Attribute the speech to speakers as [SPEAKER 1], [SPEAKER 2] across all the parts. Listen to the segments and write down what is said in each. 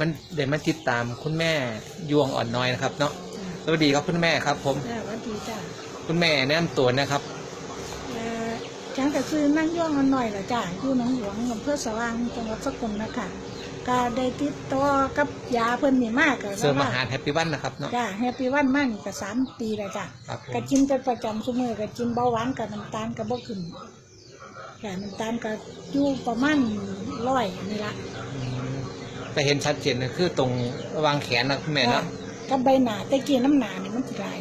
[SPEAKER 1] มันเดี๋ยวมันติดตามคุณแม่ยวงอ่อนน้อยนะครับเนาะสวัสดีครับคุณแม่ครับผม
[SPEAKER 2] สวัสดีจ้า
[SPEAKER 1] คุณแม่แนะนำตัวนะครับ
[SPEAKER 2] ฉันก็คือนั่งย่องกันหน่อยละจ้าอยู่หนองหลวงอำเภอสว่างจังหวัดสกลนะคะก็ได้ติดต่อกับยาเพิ่นนี่มากก็
[SPEAKER 1] เสริมอาหารแฮปปี้วันนะครับเนาะ
[SPEAKER 2] จ้าแฮปปี้วันมากนี่ก็3 ปีแล้วจ้า
[SPEAKER 1] ครับผม
[SPEAKER 2] ก็กินเป็นประจำซุมื้อก็กินเบาหวานกับน้ำตาลก็บ่ขึ้นค่ะน้ำตาลก็อยู่ประมาณ100นี่ละ
[SPEAKER 1] อืมแต่เห็นชัดเจนนะคือตรงระหวางแขนนะคุณแม่เนาะ
[SPEAKER 2] กับใบหน้าแต่กี้น้ำหนานี่มันสิหลาย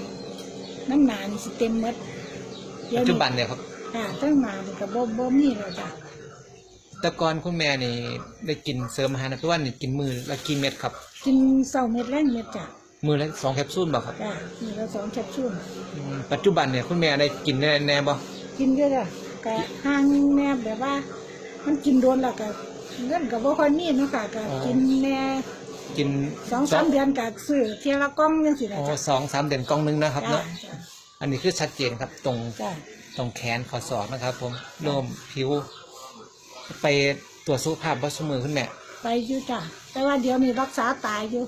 [SPEAKER 2] น้ำหนานี่สิเต็มหมดเดี๋ย
[SPEAKER 1] ปั
[SPEAKER 2] ว
[SPEAKER 1] จจุ
[SPEAKER 2] นี้
[SPEAKER 1] บันเนี่ยครับ
[SPEAKER 2] ค่ะตั้งหนานี่ก็บ่มีแล้วจ้า
[SPEAKER 1] แต่ก่อนคุณแม่นี่ได้กินเสริมอาหารแฮปปี้วันนี่กินมือละกี่เม็ดครับ
[SPEAKER 2] กินเช้าเม็ดแรงเม็ดจ้า
[SPEAKER 1] มือละ2แคปซูลบ่ครับ
[SPEAKER 2] จ้ามีละ2แคปซูล
[SPEAKER 1] ปัจจุบันเนี่ยคุณแม่ได้กินแน่บ่
[SPEAKER 2] กินเยอะจ้ะก็ห่างแน่แบบว่า มันกินโดนแล้วก็เงินก็บ่ค่อยมีเนาะค่ะก็กินแน่
[SPEAKER 1] กิน
[SPEAKER 2] 2-3 เดือนก็ซื้อเที่ยละกล่องจังซี่นะ
[SPEAKER 1] โอ้
[SPEAKER 2] จ้ะ
[SPEAKER 1] 2-3 เดือนกล่องนึงนะครับ
[SPEAKER 2] จ้า
[SPEAKER 1] เนาะอันนี้คือชัดเจนครับตรง
[SPEAKER 2] จ้า
[SPEAKER 1] ตรงแขนข้อศอกนะครับ ผมโน้มผิว ไปตรวจสุขภาพบ่ซุมื้อคุณแม่
[SPEAKER 2] ไปอยู่จ้ะแต่ว่าเดี๋ยวนี้รักษาตายอยู่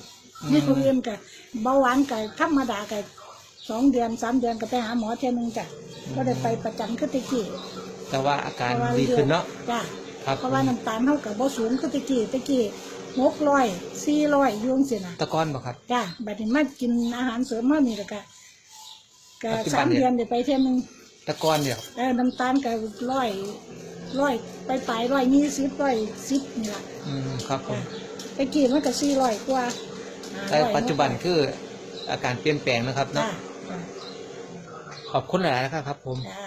[SPEAKER 2] นี่คนอื่นก็เบาหวานก็ธรรมดาก็2 เดือน 3 เดือนก็ไปหาหมอเที่ยนึงจ้ะก็ได้ไปประจำคือแตะกี้
[SPEAKER 1] แต่ว่าอาการดีขึ้นเนาะ
[SPEAKER 2] จ้ะ
[SPEAKER 1] ครับ
[SPEAKER 2] เพราะว่าน้ำตาลเฮาก็บ่สูงคือแตะกี้600 400อยู่จังซี่น่ะ
[SPEAKER 1] ตะก้อนบ่ครับ
[SPEAKER 2] จ้ะบัดนี้มากินอาหารเสริมเฮานี่แล้วก็
[SPEAKER 1] ปัจจุบัน
[SPEAKER 2] 3
[SPEAKER 1] เนี่ย
[SPEAKER 2] เดือนได้ไปเที่ยนึง
[SPEAKER 1] ตะก้อนเดียว
[SPEAKER 2] น้ำตาลก็ร้อยไป120 110นี่ล่ะ
[SPEAKER 1] ครับผม
[SPEAKER 2] จ้ะตะกี้มันก็400กว่า
[SPEAKER 1] แต่ปัจจุบันคืออาการเปลี่ยนแปลงนะครับ
[SPEAKER 2] จ้ะ
[SPEAKER 1] เนาะขอบคุณหลายๆนะครับผม
[SPEAKER 2] จ้ะ